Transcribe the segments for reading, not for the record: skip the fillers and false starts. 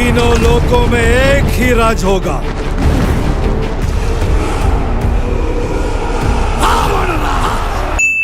तीनों लोकों में एक ही राज होगा।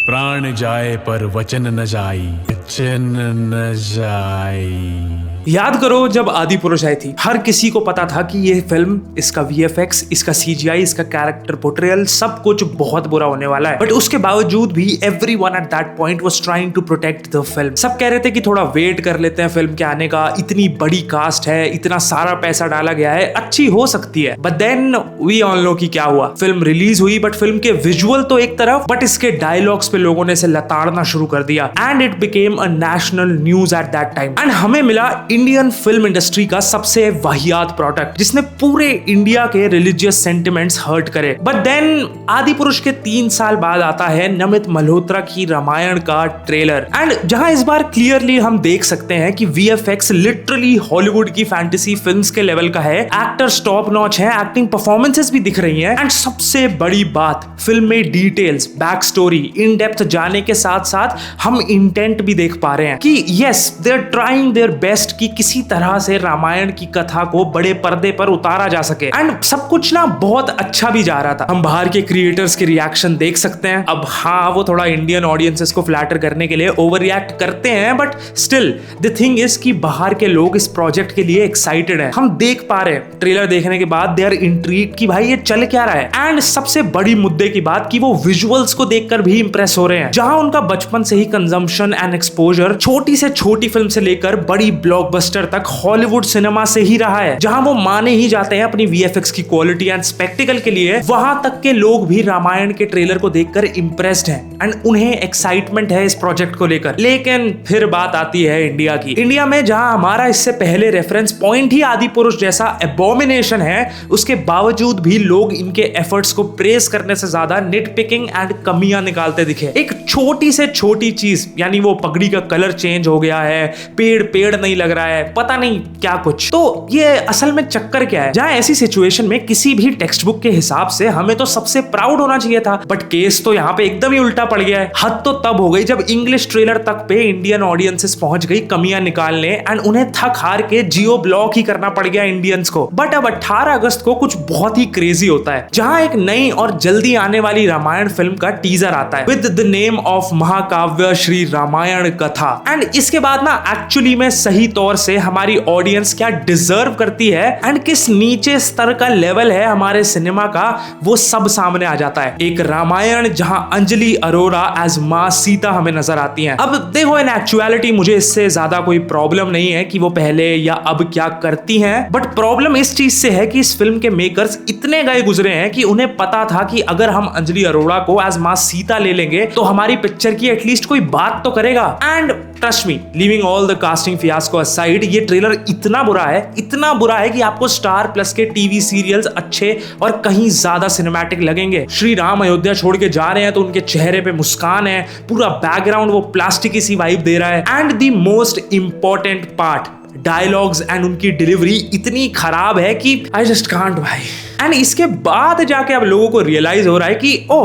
प्राण जाए पर वचन न जाई, वचन न जाई। याद करो जब आदि पुरुष आई थी, हर किसी को पता था कि ये फिल्म, इसका VFX, इसका CGI, इसका कैरेक्टर पोर्ट्रेयल सब कुछ बहुत बुरा होने वाला है। बट उसके बावजूद भी everyone at that point was trying to protect the film. सब कह रहे थे कि थोड़ा वेट कर लेते हैं फिल्म के आने का, इतनी बड़ी कास्ट है, इतना सारा पैसा डाला गया है, अच्छी हो सकती है। But then we all know कि क्या हुआ। फिल्म रिलीज हुई बट फिल्म के विजुअल तो एक तरफ, बट इसके डायलॉग्स पे लोगों ने इसे लताड़ना शुरू कर दिया and it became a national news at that time. And हमें मिला इंडियन फिल्म इंडस्ट्री का सबसे वाहियात प्रोडक्ट जिसने पूरे इंडिया के रिलीजियस सेंटिमेंट्स हर्ट करे। बट देन आदि पुरुष के 3 साल बाद आता है नमित मल्होत्रा की रामायण का ट्रेलर, एंड जहां इस बार क्लियरली हम देख सकते हैं कि VFX लिटरली हॉलीवुड की फैंटेसी फिल्म्स के लेवल का है। एक्टर्स टॉप नॉच है, एक्टिंग परफॉर्मेंसेस भी दिख रही हैं, एंड सबसे बड़ी बात, फिल्म में details, back story, in depth जाने के साथ साथ हम इंटेंट भी देख पा रहे हैं कि yes they are trying their best कि किसी तरह से रामायण की कथा को बड़े पर्दे पर उतारा जा सके। एंड सब कुछ ना बहुत अच्छा भी जा रहा था। हम बाहर के क्रिएटर्स के रिएक्शन देख सकते हैं। अब हाँ, वो थोड़ा इंडियन ऑडियंसेस को फ्लैटर करने के लिए ओवर रिएक्ट करते हैं, but still the thing is कि बाहर के लोग इस प्रोजेक्ट के लिए एक्साइटेड हैं। हम देख पा रहे हैं ट्रेलर देखने के बाद, दे आर इंट्रीग्ड कि भाई ये चल क्या रहा है। एंड सबसे बड़ी मुद्दे की बात कि वो विजुअल्स को देखकर भी इंप्रेस हो रहे हैं। जहां उनका बचपन से ही कंजम्पशन एंड एक्सपोजर छोटी से छोटी फिल्म से लेकर बड़ी ब्लॉकबस्टर तक हॉलीवुड सिनेमा से ही रहा है, जहां वो माने ही जाते हैं अपनी VFX की क्वालिटी एंड स्पेक्टिकल के लिए, वहां तक के लोग भी रामायण के ट्रेलर को देखकर इंप्रेस्ड हैं एंड उन्हें एक्साइटमेंट है इस प्रोजेक्ट को लेकर। लेकिन फिर बात आती है इंडिया की। इंडिया में जहां हमारा इससे पहले रेफरेंस पॉइंट ही आदि पुरुष जैसा एबोमिनेशन है, उसके बावजूद भी लोग इनके एफर्ट्स को प्रेस करने से ज्यादा निट पिकिंग एंड कमियां निकालते दिखे। एक छोटी से छोटी चीज, यानी वो पगड़ी का कलर चेंज हो गया है, पेड़ नहीं लग रहा है, पता नहीं क्या कुछ, तो ये असल में चक्कर क्या है। जहां ऐसी सिचुएशन में किसी भी टेक्स्ट बुक के हिसाब से हमें तो सबसे प्राउड होना चाहिए था, बट केस तो यहाँ पे एकदम ही उल्टा पड़ गया है। हद तो तब हो गई जब इंग्लिश ट्रेलर तक पे इंडियन ऑडियंसेस पहुंच गई कमियां निकालने, एंड उन्हें थक हार के जियो ब्लॉक ही करना पड़ गया इंडियंस को। बट अब 18 अगस्त को कुछ बहुत ही क्रेजी होता है, जहां एक नई और जल्दी आने वाली रामायण फिल्म का टीजर आता है विद द नेम ऑफ महाकाव्य श्री रामायण कथा। एंड इसके बाद ना एक्चुअली में सही तौर से हमारी ऑडियंस क्या डिजर्व करती है एंड किस नीचे स्तर का लेवल है हमारे सिनेमा का, वो सब सामने आ जाता है। एक रामायण जहां अंजलि अरोरा एज मां सीता हमें नजर आती हैं। अब देखो, इन एक्चुअलिटी मुझे इससे ज्यादा कोई प्रॉब्लम नहीं है कि वो पहले या अब क्या करती हैं, बट प्रॉब्लम इस चीज से है कि इस फिल्म के मेकर्स इतने गए गुजरे हैं कि उन्हें पता था कि अगर हम अंजलि अरोरा को एज मां सीता ले लेंगे तो हमारी पिक्चर की एटलीस्ट कोई बात तो करेगा। And trust me, leaving all the casting fiasco aside, ये ट्रेलर इतना बुरा है कि आपको स्टार प्लस के टीवी सीरियल्स अच्छे और कहीं ज्यादा सिनेमैटिक लगेंगे। श्री राम अयोध्या छोड़ के जा रहे हैं तो उनके चेहरे पे मुस्कान है, पूरा बैकग्राउंड वो प्लास्टिक सी वाइब दे रहा है। And the most important part, dialogues and उनकी डिलीवरी इतनी खराब है कि आई जस्ट कांट भाई। एंड इसके बाद जाके अब लोगों को रियलाइज हो रहा है कि ओ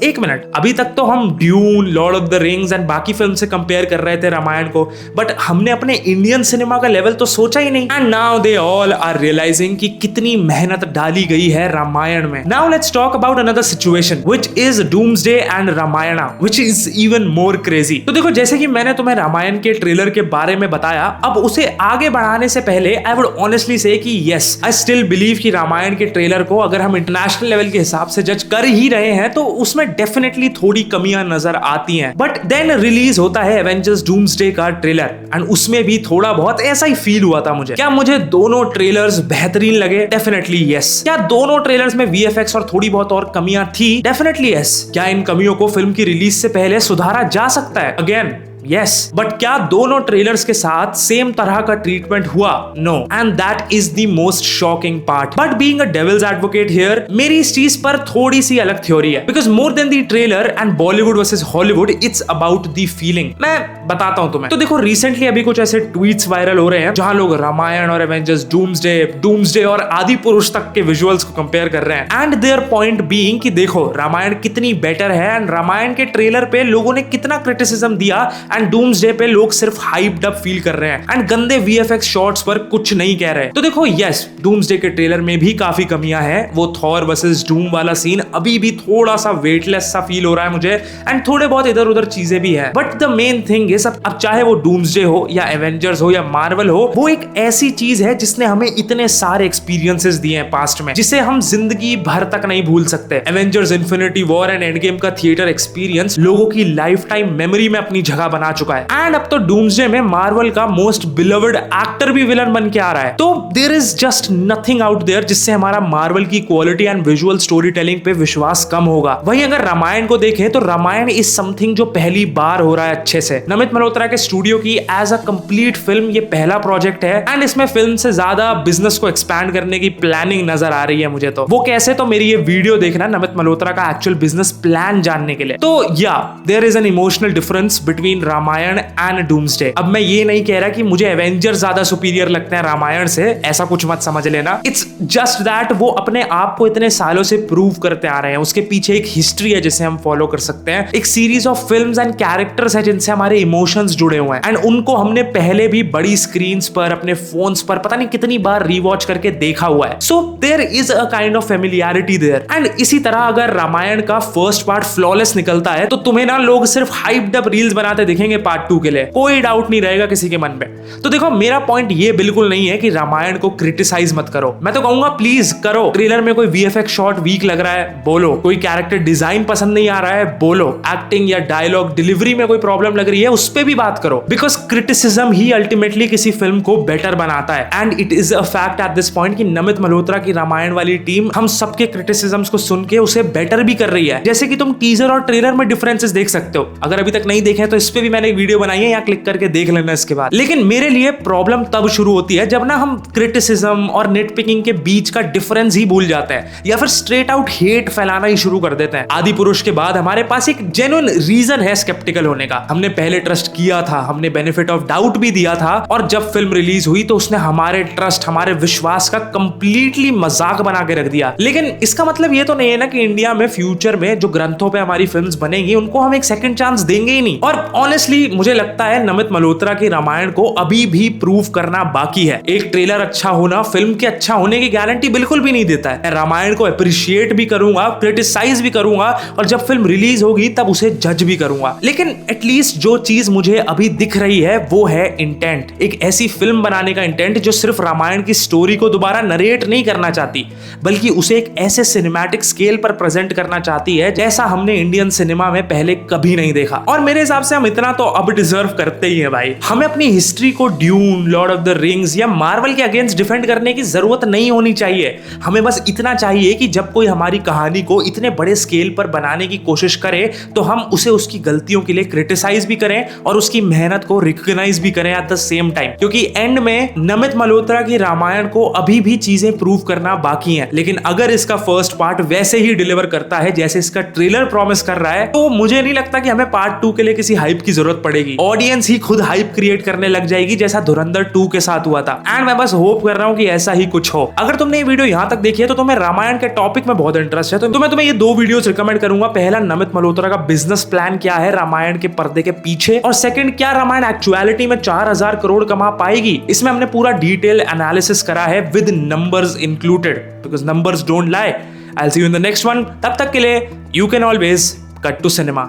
एक मिनट, अभी तक तो हम dune, Lord of the rings and बाकी फिल्म से कंपेयर कर रहे थे रामायण को, बट हमने अपने इंडियन सिनेमा का लेवल तो सोचा ही नहीं। And now they all are realizing कि कितनी मेहनत डाली गई है रामायण में। Now let's talk about another situation which is Doomsday and Ramayana, which is even more crazy. तो देखो, जैसे कि मैंने तुम्हें रामायण के ट्रेलर के बारे में बताया, अब उसे आगे बढ़ाने से पहले आई वुड ऑनेस्टली से कि यस, आई स्टिल बिलीव कि रामायण के ट्रेलर को अगर हम इंटरनेशनल लेवल के हिसाब से जज कर ही रहे हैं तो उसमें डेफिनेटली थोड़ी कमियां नजर आती हैं। बट देन रिलीज होता है एवेंजर्स डूम्सडे का ट्रेलर, एंड उसमें भी थोड़ा बहुत ऐसा ही फील हुआ था मुझे। क्या मुझे दोनों ट्रेलर्स बेहतरीन लगे? Definitely yes. क्या दोनों ट्रेलर्स में VFX और थोड़ी बहुत और कमियां थी? Definitely yes. क्या इन कमियों को फिल्म की रिलीज से पहले सुधारा जा सकता है? Again yes. बट क्या दोनों ट्रेलर्स के साथ सेम तरह का ट्रीटमेंट हुआ? No, and that is the most shocking part. But being a devil's advocate here, मेरी इस चीज पर थोड़ी सी अलग थ्योरी है, because more than the trailer and Bollywood versus Hollywood, it's about the feeling. मैं बताता हूं तुम्हें। तो देखो, रिसेंटली अभी कुछ ऐसे ट्वीट्स वायरल हो रहे हैं जहां लोग रामायण और एवेंजर्स डूम्सडे और आदि पुरुष तक के विजुअल्स को कंपेयर कर रहे हैं, एंड देयर पॉइंट बीइंग कि देखो रामायण कितनी बेटर है, एंड रामायण के ट्रेलर पे लोगों ने कितना क्रिटिसिज्म दिया एंड डूम्सडे पे लोग सिर्फ हाइप्ड अप फील कर रहे हैं एंड गंदे वीएफएक्स शॉट्स पर कुछ नहीं कह रहे। तो देखो यस, डूम्सडे के ट्रेलर में भी काफी कमियां हैं। वो थॉर वर्सेस डूम वाला सीन अभी भी थोड़ा सा वेटलेस सा फील हो रहा है मुझे, एंड थोड़े बहुत इधर उधर चीजें भी हैं। But the main thing is, अब चाहे वो डूम्सडे हो या एवेंजर्स हो या मार्वल हो, वो एक ऐसी चीज है जिसने हमें इतने सारे एक्सपीरियंसेस दिए हैं पास्ट में, जिसे हम जिंदगी भर तक नहीं भूल सकते। Avengers infinity war and end game का थिएटर एक्सपीरियंस लोगों की लाइफ टाइम मेमोरी में अपनी जगह बना चुका है, एंड अब तो डूम्सडे में मार्वल का मोस्ट बिलवर्ड एक्टर भी विलन बन के आ रहा है। तो there is just nothing out there जिससे हमारा मार्वल की quality and visual storytelling पे विश्वास कम होगा। वहीं अगर रामायण को देखें तो रामायण इज समथिंग जो पहली बार हो रहा है अच्छे से। नमित मल्होत्रा के स्टूडियो की एज अ कंप्लीट फिल्म ये पहला प्रोजेक्ट है, एंड इसमें फिल्म से ज्यादा बिजनेस को एक्सपैंड करने की प्लानिंग नजर आ रही है मुझे। तो वो कैसे, तो मेरी ये वीडियो देखना नमित मल्होत्रा का एक्चुअल बिजनेस प्लान जानने के लिए। तो या there is an emotional difference between Ramayan and Doomsday. अब मैं ये नहीं कह रहा कि मुझे एवेंजर ज्यादा सुपीरियर लगते हैं रामायण से, ऐसा कुछ मत समझ लेना। इट्स जस्ट दैट वो अपने आप को इतने सालों से प्रूव करते आ रहे हैं, उसके पीछे एक हिस्ट्री है जिसे हम फॉलो कर सकते हैं, एक series of films and characters है जिनसे हमारे इमोशंस जुड़े हुए हैं, एंड उनको हमने पहले भी बड़ी स्क्रीन्स पर अपने फोन्स पर पता नहीं कितनी बार रीवॉच करके देखा हुआ है। So there is a kind of familiarity there. And इसी तरह अगर रामायण का फर्स्ट पार्ट फ्लॉलेस निकलता है तो तुम्हें ना लोग सिर्फ हाइप्ड अप रील्स बनाते दिखेंगे पार्ट 2 के लिए, कोई डाउट नहीं रहेगा किसी के मन में। तो देखो मेरा पॉइंट ये बिल्कुल नहीं है कि रामायण को क्रिटिसाइज मत करो, मैं तो कहूंगा प्लीज करो। ट्रेलर में कोई वीएफएक्स शॉट वीक लग रहा है, बोलो। कोई कैरेक्टर डिजाइन पसंद नहीं आ रहा है, बोलो। एक्टिंग या डायलॉग डिलीवरी में कोई प्रॉब्लम लग रही है, उस पर भी बात करो, बिकॉज क्रिटिसिज्म ही अल्टीमेटली किसी फिल्म को बेटर बनाता है। And it is a fact at this point कि नमित मल्होत्रा की रामायण वाली टीम हम सबके क्रिटिसिज्म्स को सुन के उसे बेटर भी कर रही है। जैसे कि तुम टीजर और ट्रेलर में डिफरेंसेस देख सकते हो, अगर अभी तक नहीं देखे तो इस पे भी मैंने वीडियो बनाई है, यहाँ क्लिक करके देख लेना इसके बाद। लेकिन मेरे लिए प्रॉब्लम तब शुरू होती है जब ना हम क्रिटिसिज्म और नेट पिकिंग के बीच का डिफरेंस ही भूल जाते हैं, या फिर स्ट्रेट आउट हेट फैलाना ही शुरू कर देते हैं। आदि पुरुष के बाद हमारे पास एक जेन्युइन रीजन है स्केप्टिकल होने का। हमने पहले ट्रस्ट किया था, हमने बेनिफिट ऑफ डाउट भी दिया था, और जब फिल्म रिलीज हुई तो उसने हमारे ट्रस्ट, हमारे विश्वास का कंप्लीटली मजाक बना के रख दिया। लेकिन इसका मतलब ये तो नहीं है ना कि इंडिया में फ्यूचर में जो ग्रंथों पे हमारी फिल्म्स बनेंगी उनको हम एक सेकंड चांस देंगे ही नहीं। और ऑनेस्टली मुझे लगता है नमित मल्होत्रा की रामायण को अभी भी प्रूव करना बाकी है। एक ट्रेलर अच्छा होना फिल्म के अच्छा होने की गारंटी बिल्कुल भी नहीं देता है। रामायण को अप्रिशिएट भी करूंगा, क्रिटिसाइज भी करूंगा, और जब फिल्म रिलीज होगी तब उसे जज भी करूंगा। लेकिन एटलीस्ट जो चीज मुझे अभी दिख रही है वो है इंटेंट। एक ऐसी फिल्म बनाने का इंटेंट जो सिर्फ रामायण की स्टोरी को दोबारा नरेट नहीं करना चाहती, बल्कि उसे एक ऐसे सिनेमैटिक स्केल पर प्रेजेंट करना चाहती है जैसा हमने इंडियन सिनेमा में पहले कभी नहीं देखा। और मेरे हिसाब से हम इतना तो अब डिजर्व करते ही हैं भाई। हमें अपनी हिस्ट्री को dune, Lord of the rings या मार्वल के अगेंस्ट डिफेंड करने की जरूरत नहीं होनी चाहिए। हमें बस इतना चाहिए कि जब कोई हमारी कहानी को इतने बड़े स्केल पर बनाने की कोशिश करे तो हम उसे उसकी गलतियों के लिए क्रिटिसाइज भी करें और उसकी मेहनत को रिकॉग्नाइज भी करें एट द सेम टाइम। क्योंकि एंड में नमित मल्होत्रा की रामायण को अभी भी चीजें प्रूव करना बाकी हैं। लेकिन अगर इसका फर्स्ट पार्ट वैसे ही डिलीवर करता है जैसे इसका ट्रेलर प्रॉमिस कर रहा है, तो मुझे नहीं लगता कि हमें पार्ट 2 के लिए किसी हाइप की जरूरत पड़ेगी। ऑडियंस ही खुद हाइप क्रिएट करने लग जाएगी जैसा धुरंधर 2 के साथ हुआ था। एंड मैं बस होप कर रहा हूं कि ऐसा ही कुछ हो। अगर तुमने ये वीडियो यहां तक देखी है तो तुम्हें रामायण के टॉपिक में बहुत इंटरेस्ट है, तो मैं तुम्हें ये 2 वीडियोस रिकमेंड करूंगा। पहला, नमित मल्होत्रा का बिजनेस प्लान क्या है रामायण के पर्दे के पीछे, और सेकंड, क्या रामायण एक्चुअलिटी में 4000 करोड़ कमा पाएगी। इसमें हमने पूरा डिटेल एनालिसिस करा है with numbers included, because numbers don't lie. I'll see you in the next one. तब तक के लिए you can always cut to cinema.